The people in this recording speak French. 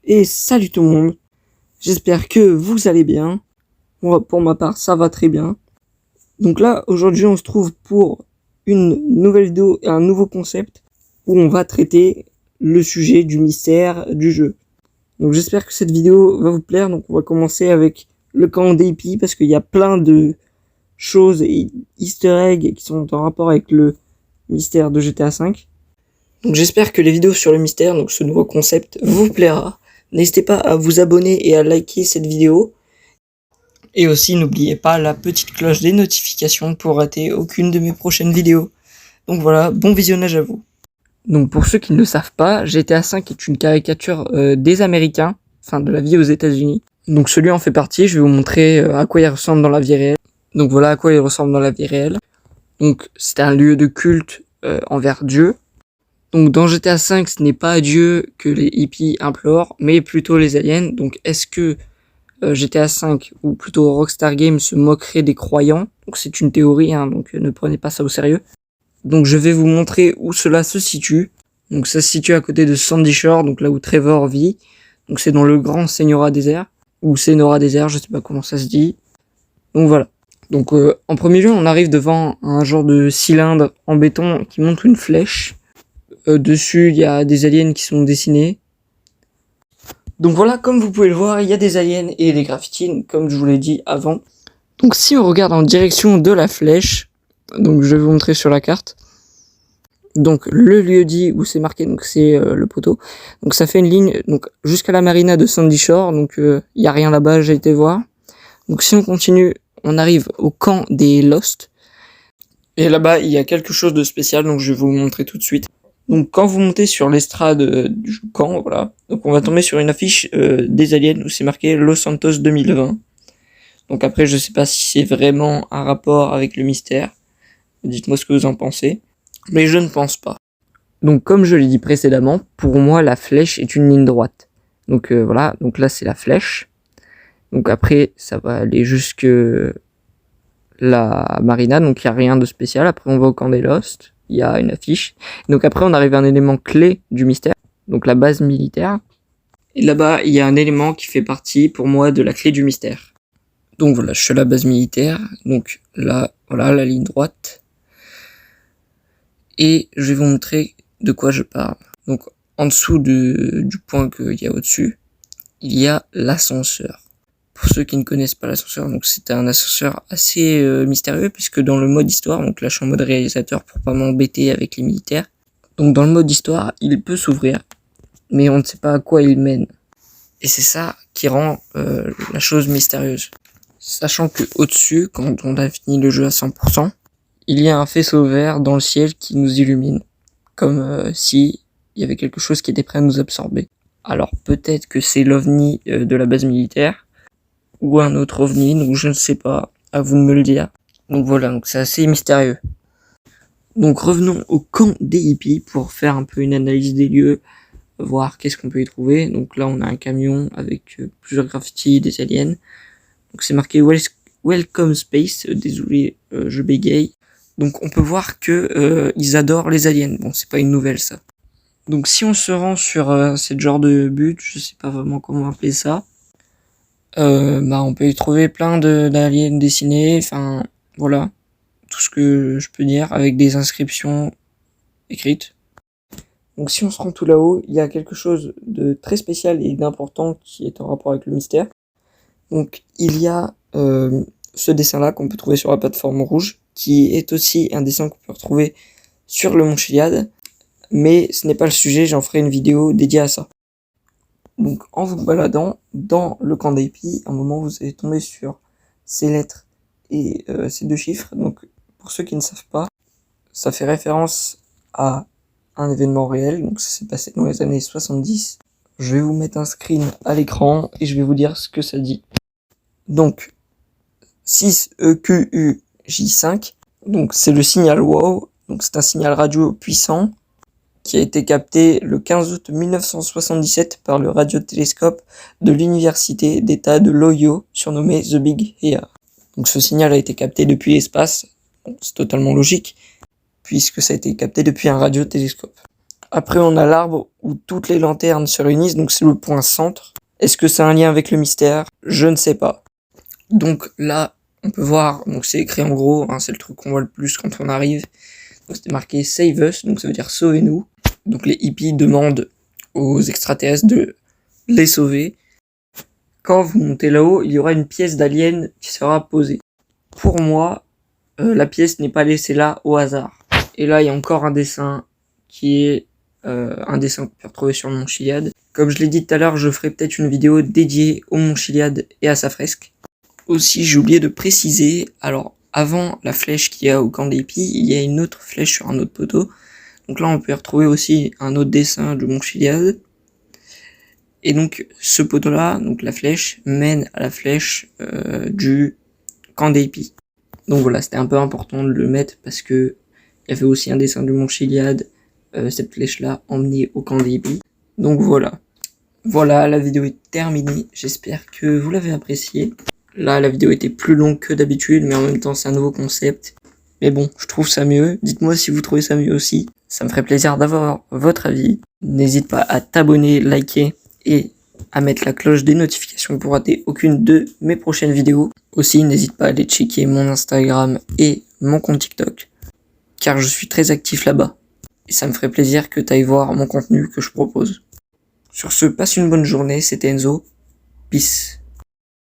Et salut tout le monde, j'espère que vous allez bien. Moi, pour ma part, ça va très bien. Donc là, aujourd'hui, on se trouve pour une nouvelle vidéo et un nouveau concept où on va traiter le sujet du mystère du jeu. Donc j'espère que cette vidéo va vous plaire. Donc on va commencer avec le camp d'AP parce qu'il y a plein de choses et easter eggs qui sont en rapport avec le mystère de GTA V. Donc j'espère que les vidéos sur le mystère, donc ce nouveau concept, vous plaira. N'hésitez pas à vous abonner et à liker cette vidéo. Et aussi n'oubliez pas la petite cloche des notifications pour rater aucune de mes prochaines vidéos. Donc voilà, bon visionnage à vous. Donc pour ceux qui ne le savent pas, GTA V est une caricature des Américains, enfin de la vie aux États-Unis. Donc celui en fait partie, je vais vous montrer à quoi il ressemble dans la vie réelle. Donc voilà à quoi il ressemble dans la vie réelle. Donc c'est un lieu de culte envers Dieu. Donc dans GTA V, ce n'est pas Dieu que les hippies implorent, mais plutôt les aliens. Donc est-ce que GTA V, ou plutôt Rockstar Games, se moquerait des croyants? Donc c'est une théorie, hein, donc ne prenez pas ça au sérieux. Donc je vais vous montrer où cela se situe. Donc ça se situe à côté de Sandy Shore, donc là où Trevor vit. Donc c'est dans le Grand Senora Désert, ou Senora Désert, je sais pas comment ça se dit. Donc voilà. Donc en premier lieu, on arrive devant un genre de cylindre en béton qui montre une flèche. Dessus, il y a des aliens qui sont dessinés. Donc voilà, comme vous pouvez le voir, il y a des aliens et des graffitis, comme je vous l'ai dit avant. Donc si on regarde en direction de la flèche, donc je vais vous montrer sur la carte. Donc le lieu dit où c'est marqué, donc c'est le poteau. Donc ça fait une ligne donc jusqu'à la marina de Sandy Shore. Donc il y a rien là-bas, j'ai été voir. Donc si on continue, on arrive au camp des Lost. Et là-bas, il y a quelque chose de spécial, donc je vais vous le montrer tout de suite. Donc quand vous montez sur l'estrade du camp, voilà, donc on va tomber sur une affiche des aliens où c'est marqué Los Santos 2020. Donc après, je sais pas si c'est vraiment un rapport avec le mystère. Dites-moi ce que vous en pensez. Mais je ne pense pas. Donc comme je l'ai dit précédemment, pour moi la flèche est une ligne droite. Donc voilà, donc là c'est la flèche. Donc après ça va aller jusque la marina, donc il n'y a rien de spécial. Après on va au camp des Lost. Il y a une affiche. Donc après, on arrive à un élément clé du mystère, donc la base militaire. Et là-bas, il y a un élément qui fait partie, pour moi, de la clé du mystère. Donc voilà, je suis à la base militaire. Donc là, voilà, la ligne droite. Et je vais vous montrer de quoi je parle. Donc en dessous du point qu'il y a au-dessus, il y a l'ascenseur. Pour ceux qui ne connaissent pas l'ascenseur, donc c'est un ascenseur assez mystérieux puisque dans le mode histoire, donc là je suis en mode réalisateur pour pas m'embêter avec les militaires. Donc dans le mode histoire, il peut s'ouvrir, mais on ne sait pas à quoi il mène. Et c'est ça qui rend la chose mystérieuse. Sachant que au-dessus, quand on a fini le jeu à 100%, il y a un faisceau vert dans le ciel qui nous illumine, comme si il y avait quelque chose qui était prêt à nous absorber. Alors peut-être que c'est l'OVNI de la base militaire, ou un autre ovni, donc je ne sais pas, à vous de me le dire. Donc voilà, donc c'est assez mystérieux. Donc revenons au camp des hippies pour faire un peu une analyse des lieux, voir qu'est-ce qu'on peut y trouver. Donc là on a un camion avec plusieurs graffitis, des aliens. Donc c'est marqué Welcome Space, désolé je bégaye. Donc on peut voir que ils adorent les aliens, bon c'est pas une nouvelle ça. Donc si on se rend sur cette genre de but, je sais pas vraiment comment appeler ça, on peut y trouver plein d'aliens dessinés, enfin voilà, tout ce que je peux dire avec des inscriptions écrites. Donc si on se rend tout là-haut, il y a quelque chose de très spécial et d'important qui est en rapport avec le mystère. Donc il y a ce dessin-là qu'on peut trouver sur la plateforme rouge, qui est aussi un dessin qu'on peut retrouver sur le mont Chiliad, mais ce n'est pas le sujet, j'en ferai une vidéo dédiée à ça. Donc en vous baladant dans le camp d'AP, à un moment vous allez tomber sur ces lettres et ces deux chiffres. Donc pour ceux qui ne savent pas, ça fait référence à un événement réel, donc ça s'est passé dans les années 70. Je vais vous mettre un screen à l'écran et je vais vous dire ce que ça dit. Donc 6EQUJ5, donc c'est le signal WOW, donc c'est un signal radio puissant qui a été capté le 15 août 1977 par le radiotélescope de l'université d'État de l'Ohio, surnommé The Big Ear. Donc ce signal a été capté depuis l'espace, c'est totalement logique, puisque ça a été capté depuis un radiotélescope. Après, on a l'arbre où toutes les lanternes se réunissent, donc c'est le point centre. Est-ce que c'est un lien avec le mystère? Je ne sais pas. Donc là, on peut voir, donc c'est écrit en gros, hein, c'est le truc qu'on voit le plus quand on arrive. Donc c'était marqué Save Us, donc ça veut dire sauvez-nous. Donc les hippies demandent aux extraterrestres de les sauver. Quand vous montez là-haut, il y aura une pièce d'alien qui sera posée. Pour moi, la pièce n'est pas laissée là au hasard. Et là, il y a encore un dessin qui est un dessin qu'on peut retrouver sur le Mont Chiliad. Comme je l'ai dit tout à l'heure, je ferai peut-être une vidéo dédiée au Mont Chiliad et à sa fresque. Aussi, j'ai oublié de préciser, alors avant la flèche qu'il y a au camp des hippies, il y a une autre flèche sur un autre poteau. Donc là, on peut retrouver aussi un autre dessin du Mont Chiliad. Et donc, ce poteau-là, donc la flèche, mène à la flèche du camp des hippies. Donc voilà, c'était un peu important de le mettre parce que il y avait aussi un dessin du Mont Chiliad, cette flèche-là emmenée au camp des hippies. Donc voilà. Voilà, la vidéo est terminée. J'espère que vous l'avez appréciée. Là, la vidéo était plus longue que d'habitude, mais en même temps, c'est un nouveau concept. Mais bon, je trouve ça mieux. Dites-moi si vous trouvez ça mieux aussi. Ça me ferait plaisir d'avoir votre avis. N'hésite pas à t'abonner, liker et à mettre la cloche des notifications pour rater aucune de mes prochaines vidéos. Aussi, n'hésite pas à aller checker mon Instagram et mon compte TikTok, car je suis très actif là-bas. Et ça me ferait plaisir que tu ailles voir mon contenu que je propose. Sur ce, passe une bonne journée, c'était Enzo. Peace.